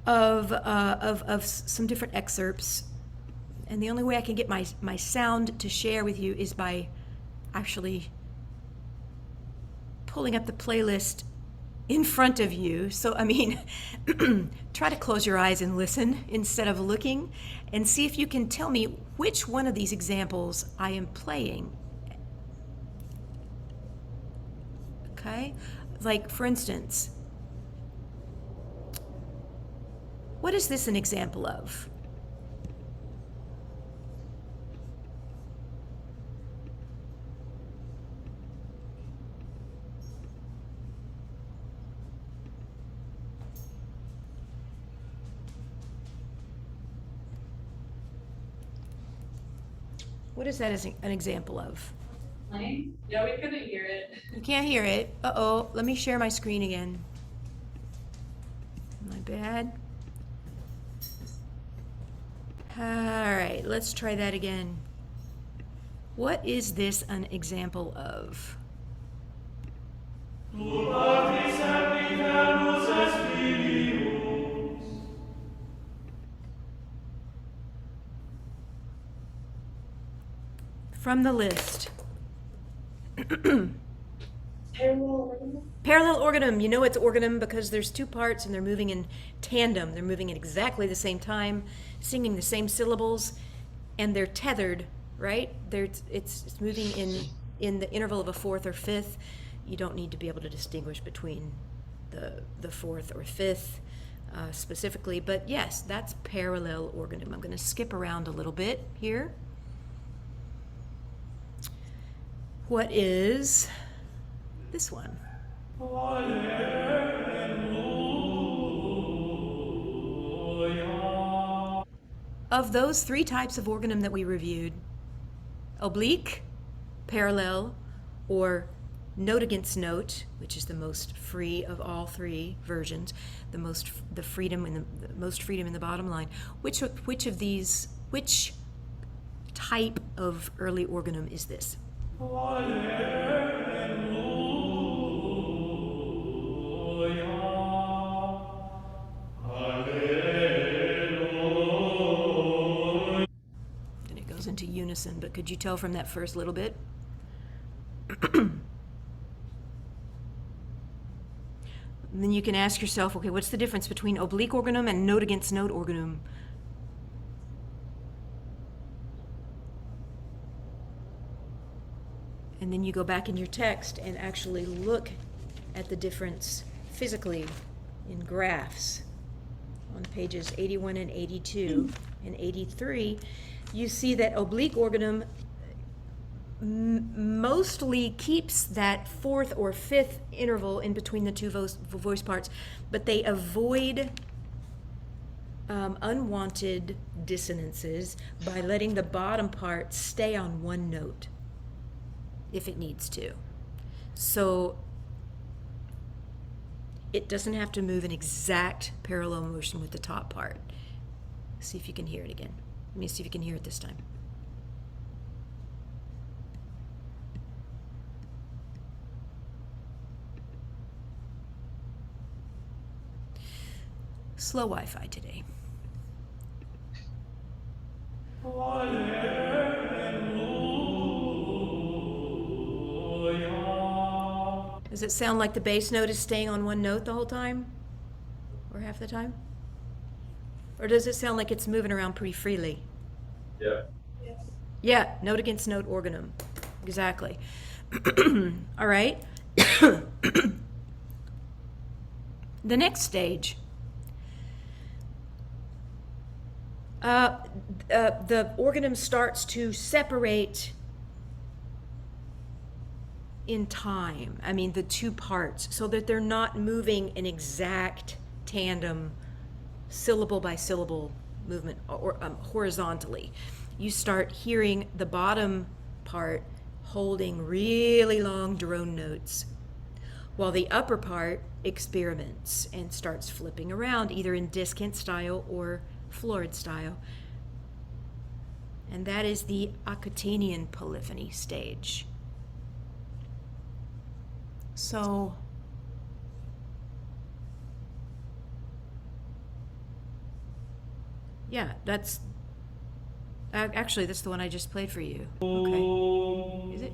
of some different excerpts, and the only way I can get my sound to share with you is by actually pulling up the playlist in front of you. So, I mean, try to close your eyes and listen instead of looking, and see if you can tell me which one of these examples I am playing. Okay? Like, for instance, what is this an example of? What is that as an example of? Playing? Yeah, we couldn't hear it. You can't hear it. Uh-oh, let me share my screen again. My bad. All right, let's try that again. What is this an example of? From the list. Parallel organum. You know it's organum because there's two parts and they're moving in tandem. They're moving at exactly the same time, singing the same syllables, and they're tethered, right? It's moving in the interval of a fourth or fifth. You don't need to be able to distinguish between the fourth or fifth specifically, but yes, that's parallel organum. I'm going to skip around a little bit here. What is this one? Of those three types of organum that we reviewed, oblique, parallel, or note against note, which is the most free of all three versions, the most freedom in the bottom line. Which type of early organum is this? And it goes into unison, but could you tell from that first little bit? And then you can ask yourself, okay, what's the difference between oblique organum and note against note organum? And then you go back in your text and actually look at the difference physically in graphs on pages 81 and 82 and 83. You see that oblique organum mostly keeps that fourth or fifth interval in between the two voice parts, but they avoid unwanted dissonances by letting the bottom part stay on one note if it needs to. So it doesn't have to move in exact parallel motion with the top part. See if you can hear it again. Let me see if you can hear it this time. Slow Wi-Fi today. Does it sound like the bass note is staying on one note the whole time? Or half the time? Or does it sound like it's moving around pretty freely? Yeah. Yeah, note against note organum. Exactly. All right. The next stage. The organum starts to separate in time. I mean, the two parts, so that they're not moving in exact tandem, syllable by syllable movement or horizontally. You start hearing the bottom part holding really long drone notes, while the upper part experiments and starts flipping around either in discant style or florid style. And that is the Aquitanian polyphony stage. So yeah, that's actually that's the one I just played for you. Okay. Is it?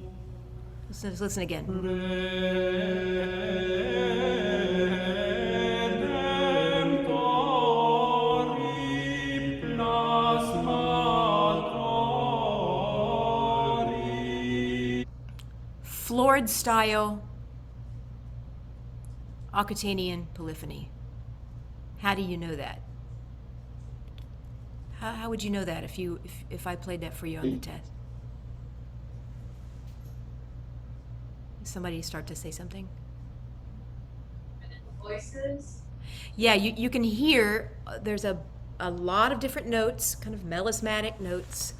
Listen again. Florid style Aquitanian polyphony. How do you know that? How would you know that if I played that for you on the test? Somebody start to say something? Voices. Yeah, you can hear there's a lot of different notes, kind of melismatic notes,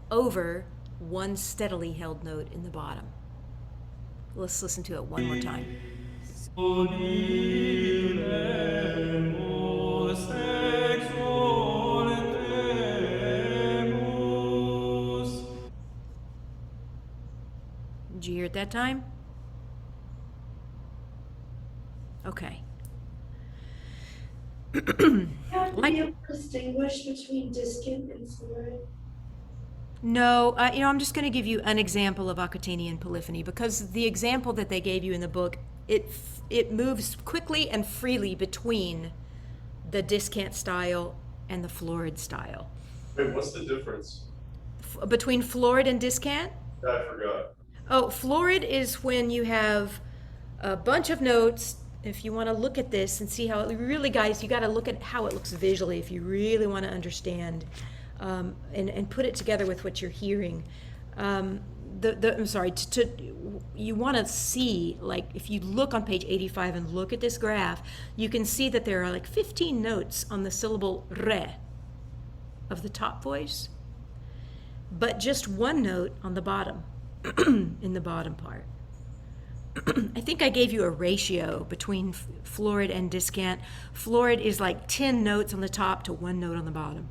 over one steadily held note in the bottom. Let's listen to it one more time. Did you hear it that time? Okay. You have to Like- be able to distinguish between discant and florid. No, I'm just going to give you an example of Aquitanian polyphony because the example that they gave you in the book, it moves quickly and freely between the discant style and the florid style. Wait, what's the difference? Between florid and discant? I forgot. Oh, florid is when you have a bunch of notes. If you want to look at this and see how it really, guys, you got to look at how it looks visually if you really want to understand and put it together with what you're hearing. I'm sorry, you want to see, like, if you look on page 85 and look at this graph, you can see that there are like 15 notes on the syllable re of the top voice, but just one note on the bottom, in the bottom part. I think I gave you a ratio between florid and discant. Florid is like 10 notes on the top to one note on the bottom.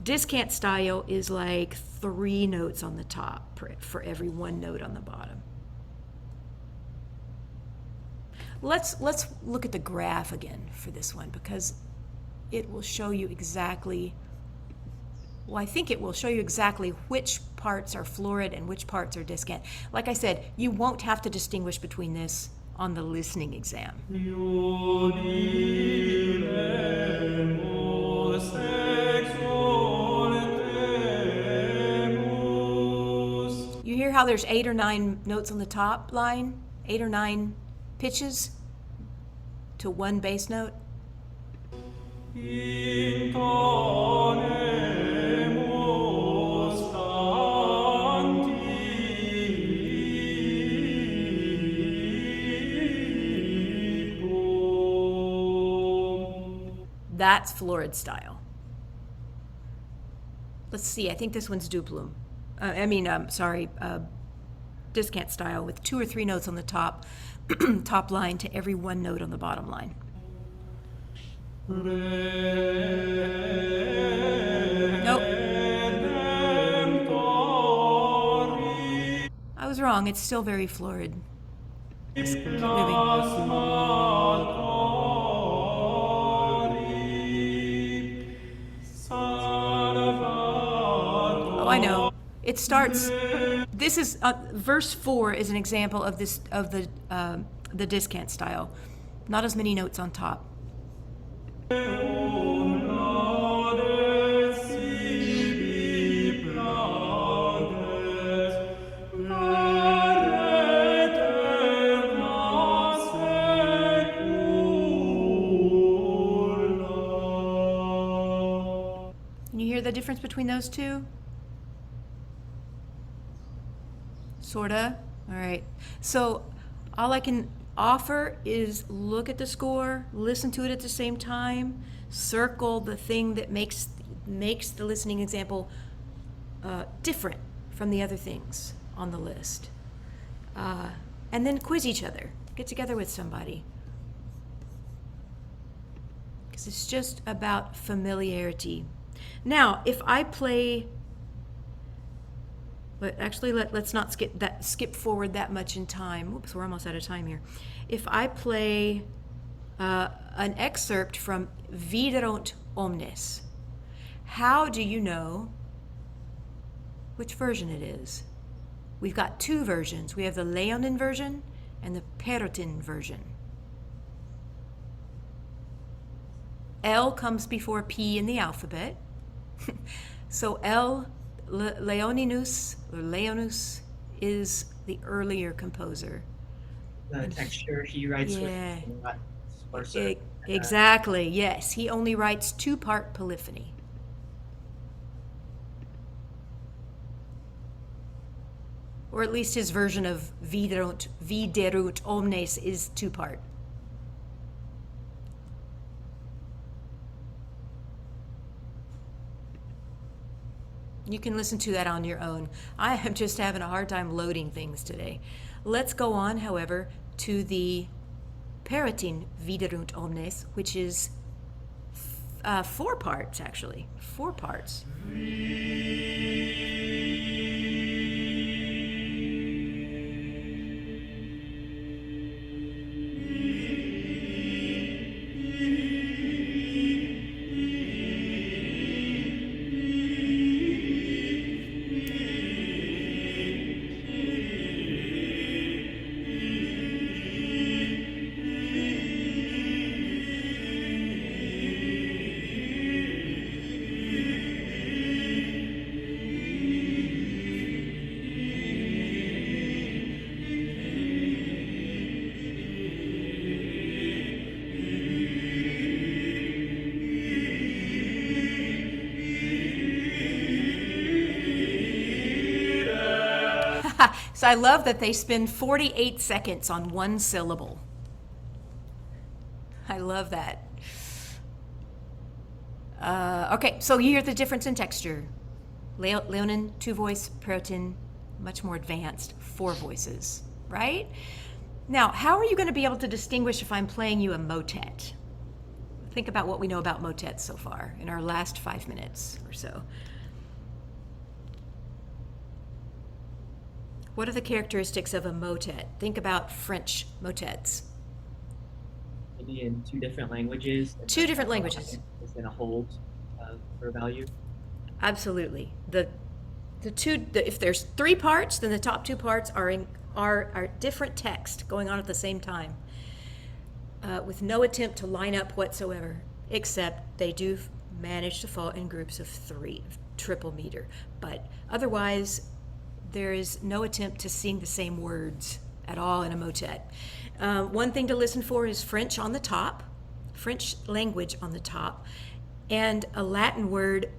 Discant style is like 3 notes on the top for every one note on the bottom. Let's look at the graph again for this one because it will show you exactly, well, I think it will show you exactly which parts are florid and which parts are discant. Like I said, you won't have to distinguish between this on the listening exam. You hear how there's 8 or 9 notes on the top line? 8 or 9 pitches to one bass note? That's florid style. Let's see, I think this one's duplum. Discant style with 2 or 3 notes on the top, top line to every one note on the bottom line. Nope. I was wrong, it's still very florid. Let's keep moving. Oh, I know. It starts. This is verse 4 is an example of this of the discant style. Not as many notes on top. Can you hear the difference between those two? Sorta. All right. So all I can offer is look at the score, listen to it at the same time, circle the thing that makes the listening example different from the other things on the list. And then quiz each other. Get together with somebody. Because it's just about familiarity. Now, if I play, but actually let's not skip forward that much in time. Whoops, we're almost out of time here. If I play an excerpt from Viderunt Omnes, how do you know which version it is? We've got two versions. We have the Leonin version and the Perotin version. L comes before P in the alphabet. So Leoninus or Leonus is the earlier composer. The texture he writes Yeah. with, not sparser. Exactly, yes. He only writes two-part polyphony. Or at least his version of Viderunt Omnes is two-part. You can listen to that on your own. I am just having a hard time loading things today. Let's go on, however, to the Perotin Viderunt Omnes, which is 4 parts, actually. 4 parts. So I love that they spend 48 seconds on one syllable. I love that. Okay, so you hear the difference in texture. Leonin, 2-voice, Perotin, much more advanced, 4 voices, right? Now, how are you going to be able to distinguish if I'm playing you a motet? Think about what we know about motets so far in our last 5 minutes or so. What are the characteristics of a motet? Think about French motets. Maybe in 2 different languages. 2 different languages. Is going to hold for value. Absolutely. If there's 3 parts, then the top 2 parts are different text going on at the same time, with no attempt to line up whatsoever, except they do manage to fall in groups of 3, triple meter. But otherwise, there is no attempt to sing the same words at all in a motet. One thing to listen for is French on the top, French language on the top, and a Latin word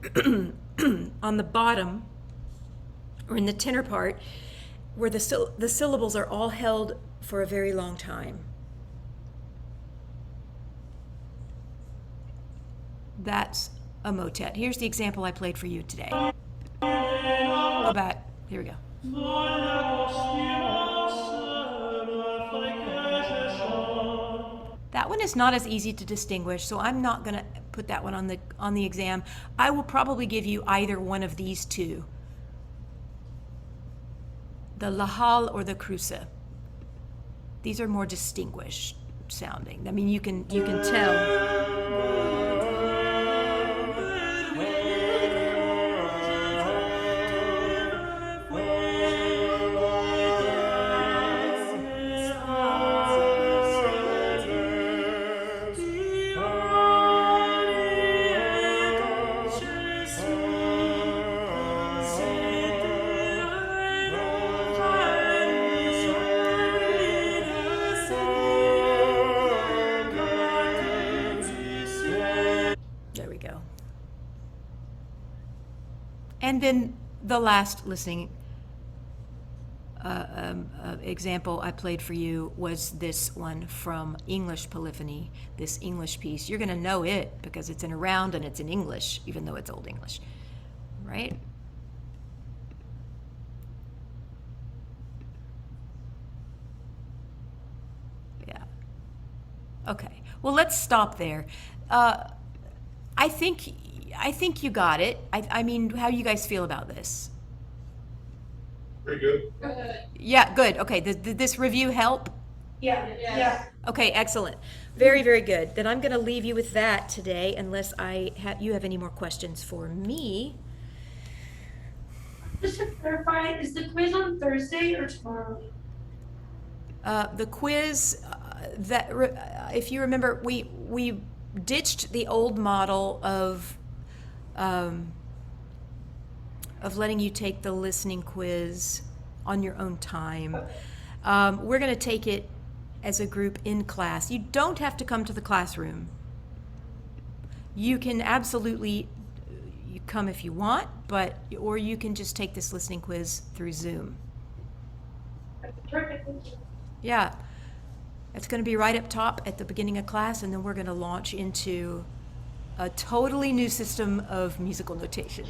on the bottom, or in the tenor part, where the syllables are all held for a very long time. That's a motet. Here's the example I played for you today. Go back. Here we go. That one is not as easy to distinguish, so I'm not going to put that one on the exam. I will probably give you either one of these 2. The Lahal or the Cruce. These are more distinguished sounding. I mean, you can tell. And then the last listening example I played for you was this one from English Polyphony, this English piece. You're going to know it because it's in a round and it's in English, even though it's Old English, right? Okay. Well, let's stop there. I think you got it. I mean, how do you guys feel about this? Pretty good. Good. Yeah, good. Okay. Did this review help? Yeah, Yes. yeah. Okay, excellent. Very, very good. Then I'm going to leave you with that today, unless you have any more questions for me. Just to clarify, is the quiz on Thursday or tomorrow? The quiz, if you remember, we ditched the old model of letting you take the listening quiz on your own time. We're going to take it as a group in class. You don't have to come to the classroom. You can absolutely you come if you want, or you can just take this listening quiz through Zoom. Perfect, thank you. Yeah, it's going to be right up top at the beginning of class, and then we're going to launch into a totally new system of musical notation,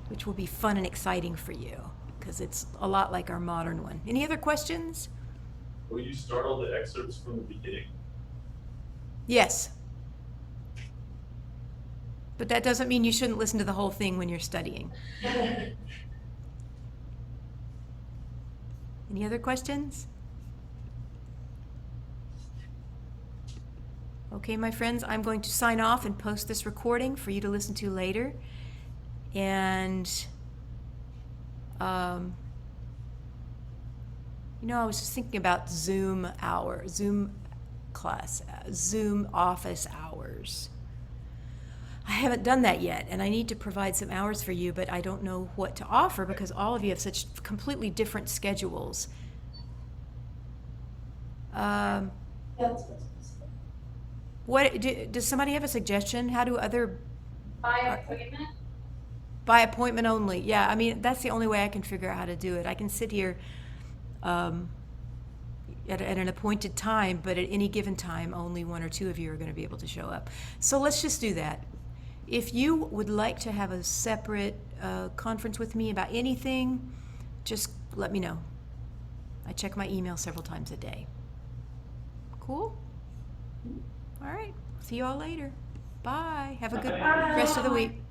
which will be fun and exciting for you because it's a lot like our modern one. Any other questions? Will you start all the excerpts from the beginning? Yes. But that doesn't mean you shouldn't listen to the whole thing when you're studying. Any other questions? Okay, my friends, I'm going to sign off and post this recording for you to listen to later. And, I was just thinking about Zoom class, Zoom office hours. I haven't done that yet, and I need to provide some hours for you, but I don't know what to offer because all of you have such completely different schedules. Yeah, that's what Does somebody have a suggestion? How do other By appointment? by appointment only? Yeah, I mean that's the only way I can figure out how to do it. I can sit here at an appointed time, but at any given time, only one or two of you are going to be able to show up. So let's just do that. If you would like to have a separate conference with me about anything, just let me know. I check my email several times a day. Cool? All right. See you all later. Bye. Have a good rest of the week.